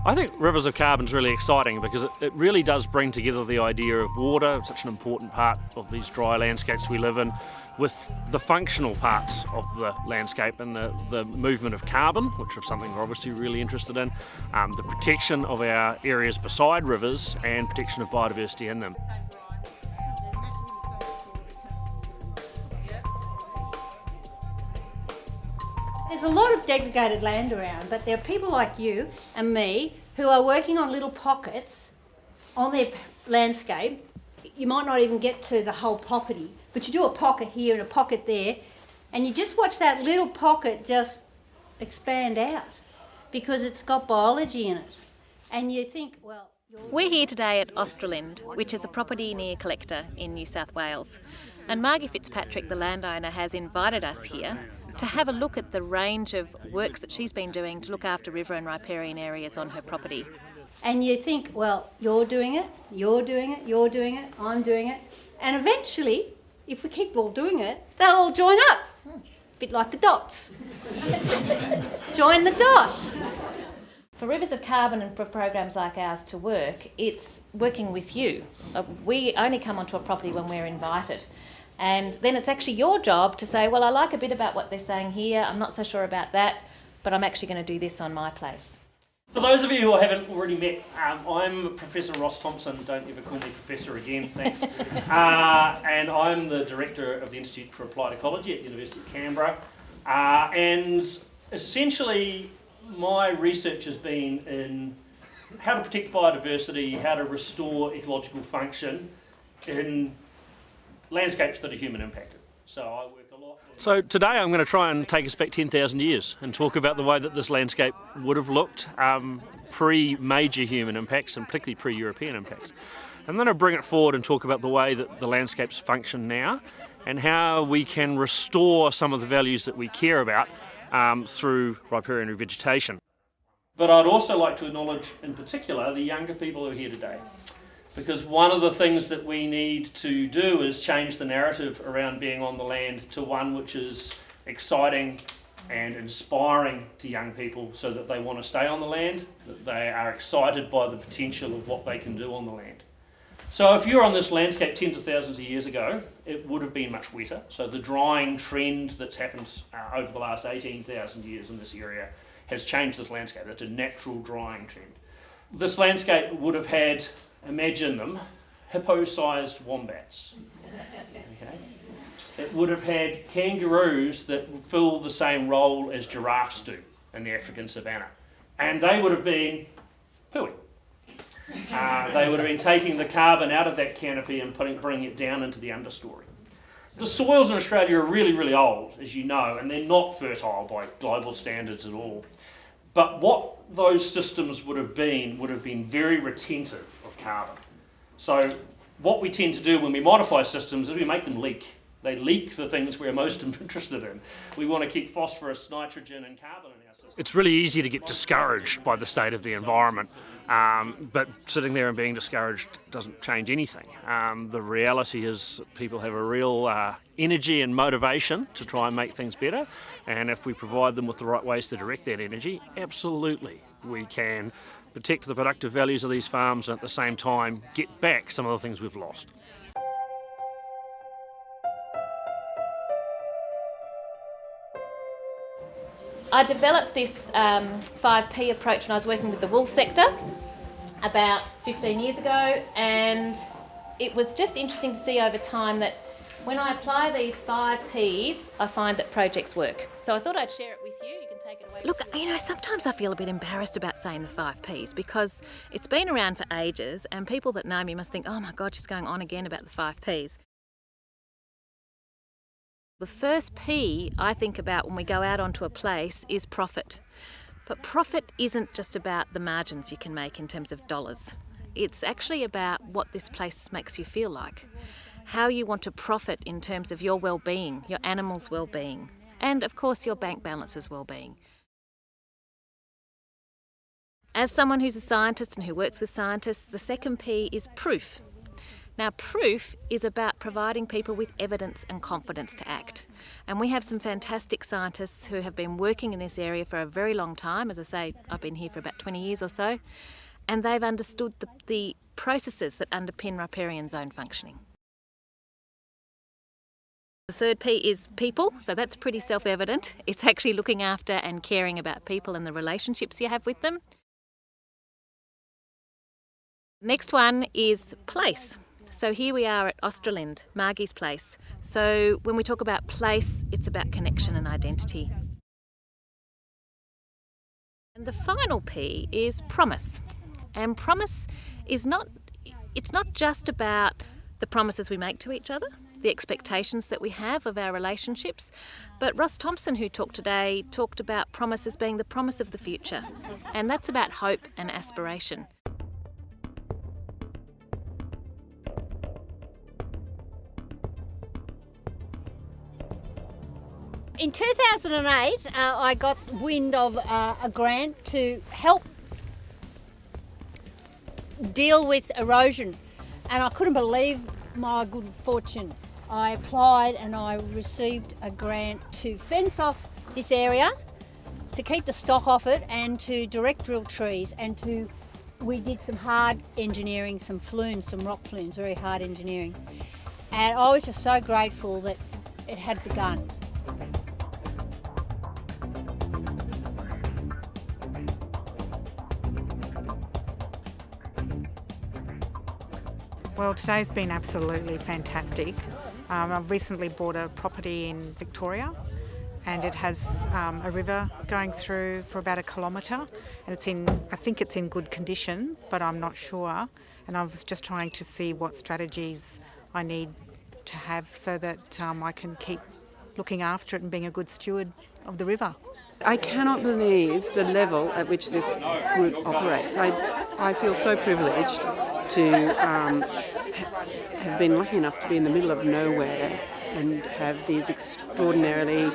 I think Rivers of Carbon is really exciting because it really does bring together the idea of water, such an important part of these dry landscapes we live in, with the functional parts of the landscape and the movement of carbon, which is something we're obviously really interested in, the protection of our areas beside rivers and protection of biodiversity in them. There's a lot of degraded land around, but there are people like you and me who are working on little pockets on their landscape. You might not even get to the whole property, but you do a pocket here and a pocket there, and you just watch that little pocket just expand out because it's got biology in it. And you think, well... We're here today at Australind, which is a property near Collector in New South Wales. And Margie Fitzpatrick, the landowner, has invited us here to have a look at the range of works that she's been doing to look after river and riparian areas on her property. And you think, well, you're doing it, you're doing it, you're doing it, I'm doing it. And eventually, if we keep all doing it, they'll all join up. A bit like the dots. Join the dots. For Rivers of Carbon and for programs like ours to work, it's working with you. We only come onto a property when we're invited. And then it's actually your job to say, well, I like a bit about what they're saying here, I'm not so sure about that, but I'm actually going to do this on my place. For those of you who haven't already met, I'm Professor Ross Thompson, don't ever call me Professor again, thanks. And I'm the Director of the Institute for Applied Ecology at the University of Canberra. And essentially, my research has been in how to protect biodiversity, how to restore ecological function in landscapes that are human impacted. So I work a lot. So today I'm going to try and take us back 10,000 years and talk about the way that this landscape would have looked pre-major human impacts and particularly pre-European impacts. And then I'll bring it forward and talk about the way that the landscapes function now and how we can restore some of the values that we care about through riparian revegetation. But I'd also like to acknowledge in particular the younger people who are here today. Because one of the things that we need to do is change the narrative around being on the land to one which is exciting and inspiring to young people so that they want to stay on the land, that they are excited by the potential of what they can do on the land. So if you're on this landscape tens of thousands of years ago, it would have been much wetter. So the drying trend that's happened over the last 18,000 years in this area has changed this landscape. That's a natural drying trend. This landscape would have had, imagine them, hippo-sized wombats. Okay? It would have had kangaroos that fill the same role as giraffes do in the African savannah. And they would have been pooing. They would have been taking the carbon out of that canopy and bringing it down into the understory. The soils in Australia are really, really old, as you know, and they're not fertile by global standards at all. But what those systems would have been very retentive of carbon. So what we tend to do when we modify systems is we make them leak. They leak the things we're most interested in. We want to keep phosphorus, nitrogen and carbon in our system. It's really easy to get discouraged by the state of the environment, but sitting there and being discouraged doesn't change anything. The reality is people have a real energy and motivation to try and make things better, and if we provide them with the right ways to direct that energy, absolutely we can protect the productive values of these farms and at the same time get back some of the things we've lost. I developed this 5P approach when I was working with the wool sector about 15 years ago, and it was just interesting to see over time that when I apply these 5Ps, I find that projects work. So I thought I'd share it with you. You can take it away. Look, you know, sometimes I feel a bit embarrassed about saying the 5Ps because it's been around for ages and people that know me must think, oh my God, she's going on again about the 5Ps. The first P I think about when we go out onto a place is profit. But profit isn't just about the margins you can make in terms of dollars. It's actually about what this place makes you feel like, how you want to profit in terms of your well-being, your animals' well-being, and of course your bank balance's well-being. As someone who's a scientist and who works with scientists, the second P is proof. Now, proof is about providing people with evidence and confidence to act. And we have some fantastic scientists who have been working in this area for a very long time. As I say, I've been here for about 20 years or so, and they've understood the processes that underpin riparian zone functioning. The third P is people, so that's pretty self-evident. It's actually looking after and caring about people and the relationships you have with them. Next one is place. So here we are at Australind, Margie's place. So when we talk about place, it's about connection and identity. And the final P is promise. And promise is it's not just about the promises we make to each other, the expectations that we have of our relationships, but Ross Thompson, who talked today, talked about promise as being the promise of the future. And that's about hope and aspiration. In 2008, I got wind of a grant to help deal with erosion, and I couldn't believe my good fortune. I applied and I received a grant to fence off this area, to keep the stock off it, and to direct drill trees, and we did some hard engineering, some flumes, some rock flumes, very hard engineering. And I was just so grateful that it had begun. Well, today's been absolutely fantastic. I've recently bought a property in Victoria, and it has a river going through for about 1 kilometre, and I think it's in good condition, but I'm not sure. And I was just trying to see what strategies I need to have so that I can keep looking after it and being a good steward of the river. I cannot believe the level at which this group operates. I feel so privileged to have been lucky enough to be in the middle of nowhere and have these extraordinarily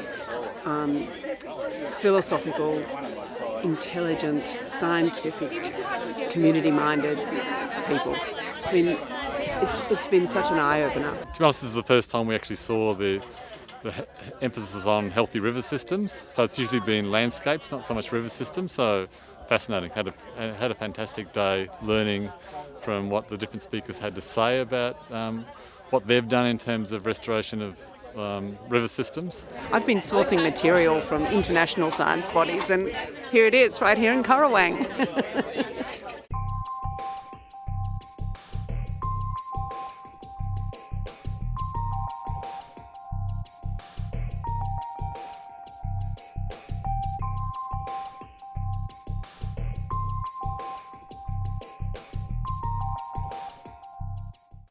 philosophical, intelligent, scientific, community-minded people. It's been such an eye-opener. To be honest, this is the first time we actually saw the emphasis on healthy river systems. So it's usually been landscapes, not so much river systems. So fascinating. Had a fantastic day learning from what the different speakers had to say about what they've done in terms of restoration of river systems. I've been sourcing material from international science bodies, and here it is, right here in Currawang.